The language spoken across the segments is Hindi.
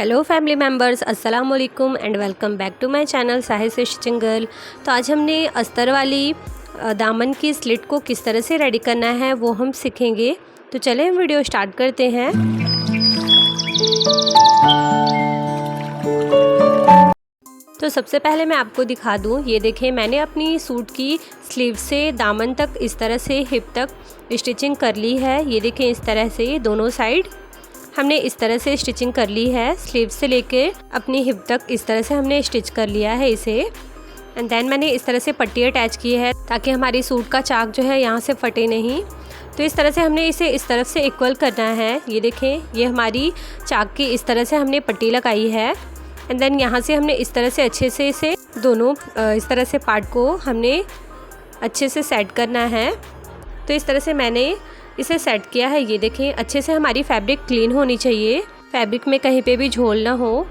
हेलो फैमिली मेम्बर्स, अस्सलाम वालेकुम and welcome back to my channel Sahil से स्टिचिंग गर्ल। तो आज हमने अस्तर वाली दामन की स्लिट को किस तरह से रेडी करना है वो हम सीखेंगे। तो चलें हम वीडियो स्टार्ट करते हैं। तो सबसे पहले मैं आपको दिखा दूं, ये देखें मैंने अपनी सूट की स्लीव से दामन तक इस तरह से हिप तक स्टिचिंग कर ली है। ये देखें इस तरह से दोनों साइड हमने इस तरह से स्टिचिंग कर ली है। स्लीव से लेके अपनी हिप तक इस तरह से हमने स्टिच कर लिया है इसे। एंड देन मैंने इस तरह से पट्टी अटैच की है ताकि हमारी सूट का चाक जो है यहाँ से फटे नहीं। तो इस तरह से हमने इसे इस तरफ से इक्वल करना है। ये देखें, ये हमारी चाक की इस तरह से हमने पट्टी लगाई है। एंड देन यहाँ से हमने इस तरह से अच्छे से इसे दोनों इस तरह से पार्ट को हमने अच्छे से सेट करना है। तो इस तरह से मैंने इसे सेट किया है। ये देखें अच्छे से हमारी फैब्रिक क्लीन होनी चाहिए, फैब्रिक में कहीं पे भी झोल ना हो।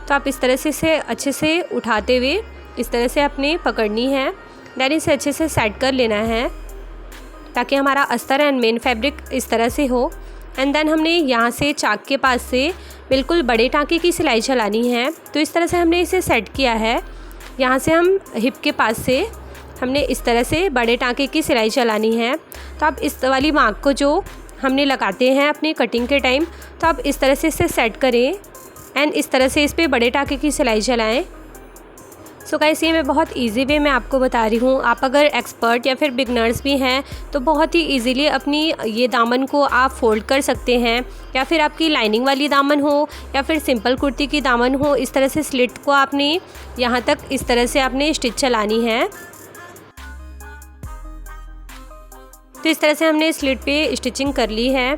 तो आप इस तरह से इसे अच्छे से उठाते हुए इस तरह से अपने पकड़नी है। देन इसे अच्छे से सेट कर लेना है ताकि हमारा अस्तर एंड मेन फैब्रिक इस तरह से हो। एंड देन हमने यहाँ से चाक के पास से बिल्कुल बड़े टाँके की सिलाई चलानी है। तो इस तरह से हमने इसे सेट किया है। यहाँ से हम हिप के पास से हमने इस तरह से बड़े टाँके की सिलाई चलानी है। तो आप इस वाली मार्क को जो हमने लगाते हैं अपनी कटिंग के टाइम, तो आप इस तरह से इसे सेट करें एंड इस तरह से इस पर बड़े टाँके की सिलाई चलाएं। सो गाइस, ये मैं बहुत इजी वे में आपको बता रही हूँ। आप अगर एक्सपर्ट या फिर बिगनर्स भी हैं तो बहुत ही इजीली अपनी ये दामन को आप फोल्ड कर सकते हैं। या फिर आपकी लाइनिंग वाली दामन हो या फिर सिंपल कुर्ती की दामन हो, इस तरह से स्लिट को आपने यहाँ तक इस तरह से आपने स्टिच चलानी है। तो इस तरह से हमने स्लिट पे स्टिचिंग कर ली है।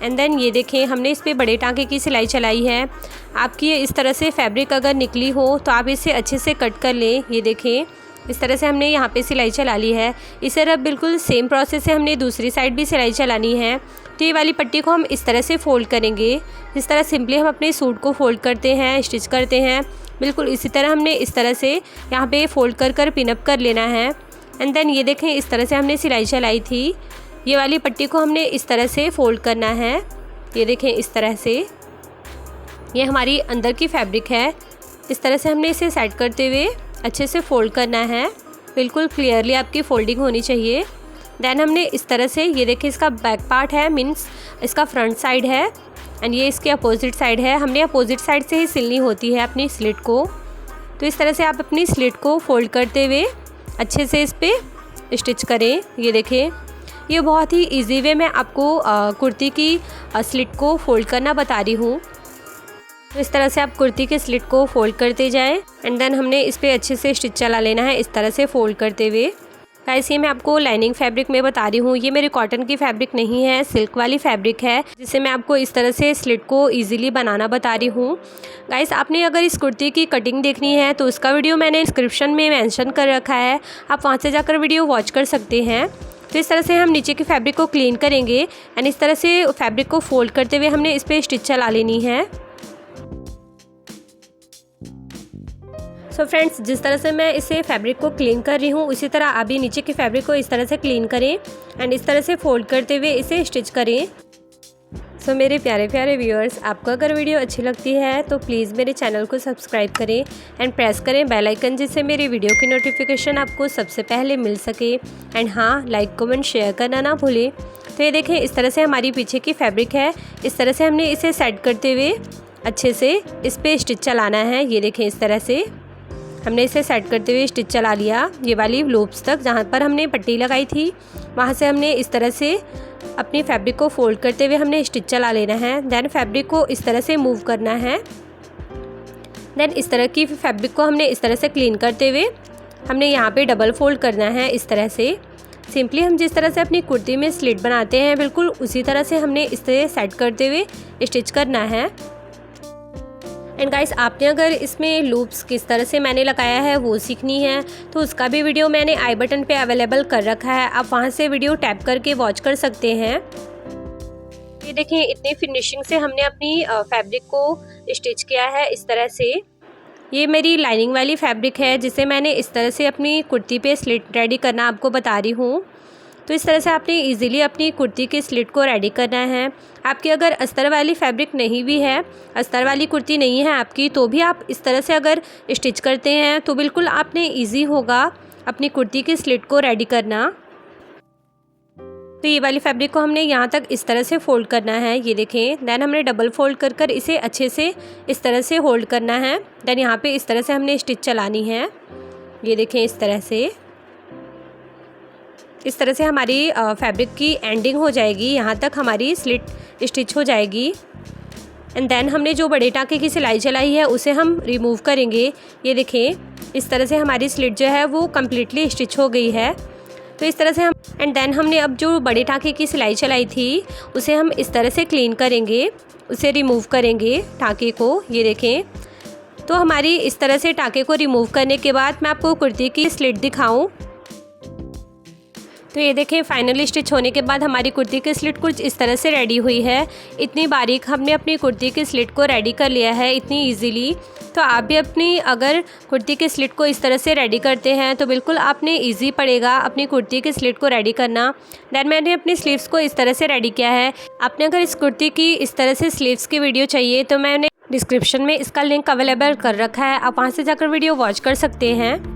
एंड देन ये देखें हमने इस पे बड़े टाँके की सिलाई चलाई है। आपकी इस तरह से फैब्रिक अगर निकली हो तो आप इसे अच्छे से कट कर लें। ये देखें इस तरह से हमने यहाँ पे सिलाई चला ली है। इसे अब बिल्कुल सेम प्रोसेस से हमने दूसरी साइड भी सिलाई चलानी है। तो ये वाली पट्टी को हम इस तरह से फ़ोल्ड करेंगे। इस तरह सिंपली हम अपने सूट को फ़ोल्ड करते हैं, स्टिच करते हैं। बिल्कुल इसी तरह हमने इस तरह से यहाँ पर फ़ोल्ड कर पिनअप कर लेना है। एंड देन ये देखें इस तरह से हमने सिलाई चलाई थी। ये वाली पट्टी को हमने इस तरह से फ़ोल्ड करना है। ये देखें इस तरह से ये हमारी अंदर की फैब्रिक है। इस तरह से हमने इसे सेट करते हुए अच्छे से फ़ोल्ड करना है। बिल्कुल क्लियरली आपकी फ़ोल्डिंग होनी चाहिए। देन हमने इस तरह से ये देखें इसका बैक पार्ट है, मीन्स इसका फ्रंट साइड है एंड ये इसके अपोजिट साइड है। हमने अपोजिट साइड से ही सिलनी होती है अपनी स्लिट को। तो इस तरह से आप अपनी स्लिट को फ़ोल्ड करते हुए अच्छे से इस पर स्टिच करें। ये देखें, ये बहुत ही इजी वे में आपको कुर्ती की स्लिट को फ़ोल्ड करना बता रही हूँ। तो इस तरह से आप कुर्ती के स्लिट को फ़ोल्ड करते जाएं एंड देन हमने इस पर अच्छे से स्टिच चला लेना है इस तरह से फ़ोल्ड करते हुए। गाइस, ये मैं आपको लाइनिंग फैब्रिक में बता रही हूँ। ये मेरी कॉटन की फैब्रिक नहीं है, सिल्क वाली फैब्रिक है जिसे मैं आपको इस तरह से स्लिट को ईजिली बनाना बता रही हूँ। गाइस, आपने अगर इस कुर्ती की कटिंग देखनी है तो उसका वीडियो मैंने डिस्क्रिप्शन में मेंशन कर रखा है, आप वहाँ से जाकर वीडियो वॉच कर सकते हैं। तो इस तरह से हम नीचे की फैब्रिक को क्लीन करेंगे एंड इस तरह से फैब्रिक को फोल्ड करते हुए हमने इस पर स्टिच चला लेनी है। सो फ्रेंड्स, जिस तरह से मैं इसे फैब्रिक को क्लीन कर रही हूँ उसी तरह आप भी नीचे की फैब्रिक को इस तरह से क्लीन करें एंड इस तरह से फोल्ड करते हुए इसे स्टिच करें। सो मेरे प्यारे प्यारे व्यूअर्स, आपको अगर वीडियो अच्छी लगती है तो प्लीज़ मेरे चैनल को सब्सक्राइब करें एंड प्रेस करें बेल आइकन, जिससे मेरी वीडियो की नोटिफिकेशन आपको सबसे पहले मिल सके। एंड हाँ, लाइक कमेंट शेयर करना ना भूलें। तो ये देखें इस तरह से हमारी पीछे की फैब्रिक है। इस तरह से हमने इसे सेट करते हुए अच्छे से इस पर स्टिच चलाना है। ये देखें इस तरह से हमने इसे सेट करते हुए स्टिच चला लिया। ये वाली लूप्स तक जहाँ पर हमने पट्टी लगाई थी वहाँ से हमने इस तरह से अपनी फैब्रिक को फोल्ड करते हुए हमने स्टिच चला लेना है। देन फैब्रिक को इस तरह से मूव करना है। देन इस तरह की फैब्रिक को हमने इस तरह से क्लीन करते हुए हमने यहाँ पे डबल फोल्ड करना है। इस तरह से सिंपली हम जिस तरह से अपनी कुर्ती में स्लिट बनाते हैं बिल्कुल उसी तरह से हमने इस तरह सेट करते हुए स्टिच करना है। एंड गाइस, आपने अगर इसमें लूप्स किस तरह से मैंने लगाया है वो सीखनी है तो उसका भी वीडियो मैंने आई बटन पे अवेलेबल कर रखा है, आप वहाँ से वीडियो टैप करके वॉच कर सकते हैं। ये देखिए इतनी फिनिशिंग से हमने अपनी फैब्रिक को स्टिच किया है इस तरह से। ये मेरी लाइनिंग वाली फैब्रिक है जिसे मैंने इस तरह से अपनी कुर्ती पे स्लिट रेडी करना आपको बता रही हूँ। तो इस तरह से आपने इजीली अपनी कुर्ती की स्लिट को रेडी करना है। आपकी अगर अस्तर वाली फैब्रिक नहीं भी है, अस्तर वाली कुर्ती नहीं है आपकी, तो भी आप इस तरह से अगर स्टिच करते हैं तो बिल्कुल आपने इजी होगा अपनी कुर्ती की स्लिट को रेडी करना। तो ये वाली फैब्रिक को हमने यहाँ तक इस तरह से फ़ोल्ड करना है, ये देखें। देन हमने डबल फोल्ड कर कर इसे अच्छे से इस तरह से होल्ड करना है। देन यहाँ पे इस तरह से हमने स्टिच चलानी है, ये देखें। इस तरह से हमारी फैब्रिक की एंडिंग हो जाएगी, यहाँ तक हमारी स्लिट स्टिच हो जाएगी। एंड देन हमने जो बड़े टाँके की सिलाई चलाई है उसे हम रिमूव करेंगे, ये देखें। इस तरह से हमारी स्लिट जो है वो कम्प्लीटली स्टिच हो गई है। तो इस तरह से हम एंड देन हमने अब जो बड़े टाँके की सिलाई चलाई थी उसे हम इस तरह से क्लीन करेंगे, उसे रिमूव करेंगे टाँके को, ये देखें। तो हमारी इस तरह से टाँके को रिमूव करने के बाद मैं आपको कुर्ती की स्लिट दिखाऊं। तो ये देखें, फाइनली स्टिच होने के बाद हमारी कुर्ती की स्लिट कुछ इस तरह से रेडी हुई है। इतनी बारीक हमने अपनी कुर्ती की स्लिट को रेडी कर लिया है, इतनी इजीली। तो आप भी अपनी अगर कुर्ती की स्लिट को इस तरह से रेडी करते हैं तो बिल्कुल आपने इजी पड़ेगा अपनी कुर्ती की स्लिट को रेडी करना। देन मैंने अपनी स्लीव्स को इस तरह से रेडी किया है। आपने अगर इस कुर्ती की इस तरह से स्लीव्स की वीडियो चाहिए तो मैंने डिस्क्रिप्शन में इसका लिंक अवेलेबल कर रखा है, आप वहाँ से जाकर वीडियो वॉच कर सकते हैं।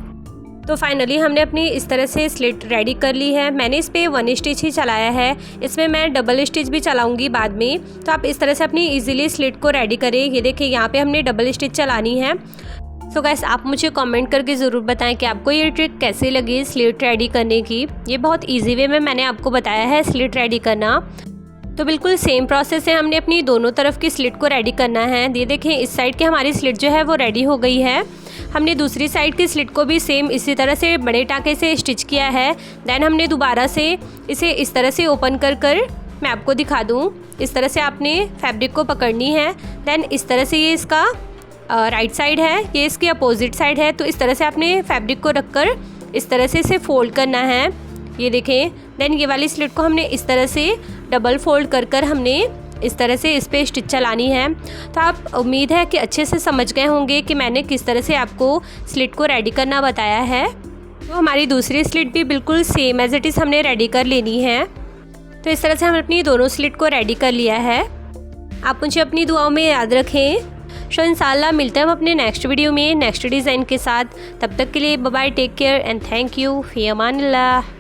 तो फाइनली हमने अपनी इस तरह से स्लिट रेडी कर ली है। मैंने इस पे 1 स्टिच ही चलाया है, इसमें मैं डबल स्टिच भी चलाऊंगी बाद में। तो आप इस तरह से अपनी इजीली स्लिट को रेडी करें। ये देखिए, यहाँ पे हमने डबल स्टिच चलानी है। सो गाइस, आप मुझे कमेंट करके ज़रूर बताएं कि आपको ये ट्रिक कैसी लगी स्लिट रेडी करने की। ये बहुत ईजी वे में मैंने आपको बताया है स्लिट रेडी करना। तो बिल्कुल सेम प्रोसेस से हमने अपनी दोनों तरफ की स्लिट को रेडी करना है। ये देखें, इस साइड की हमारी स्लिट जो है वो रेडी हो गई है। हमने दूसरी साइड की स्लिट को भी सेम इसी तरह से बड़े टाँके से स्टिच किया है। देन हमने दोबारा से इसे इस तरह से ओपन कर कर मैं आपको दिखा दूँ। इस तरह से आपने फैब्रिक को पकड़नी है। देन इस तरह से ये इसका राइट साइड है, ये इसकी अपोजिट साइड है। तो इस तरह से आपने फैब्रिक को रख कर इस तरह से इसे फोल्ड करना है, ये देखें। देन ये वाली स्लिट को हमने इस तरह से डबल फोल्ड कर कर हमने इस तरह से इस पे स्टिच चलानी है। तो आप उम्मीद है कि अच्छे से समझ गए होंगे कि मैंने किस तरह से आपको स्लिट को रेडी करना बताया है। तो हमारी दूसरी स्लिट भी बिल्कुल सेम एज इट इज़ हमने रेडी कर लेनी है। तो इस तरह से हमने अपनी दोनों स्लिट को रेडी कर लिया है। आप मुझे अपनी दुआओं में याद रखें। सो इंशाल्लाह मिलते हैं हम अपने नेक्स्ट वीडियो में नेक्स्ट डिज़ाइन के साथ। तब तक के लिए bye bye, take care and thank you, फी अमानिल्लाह।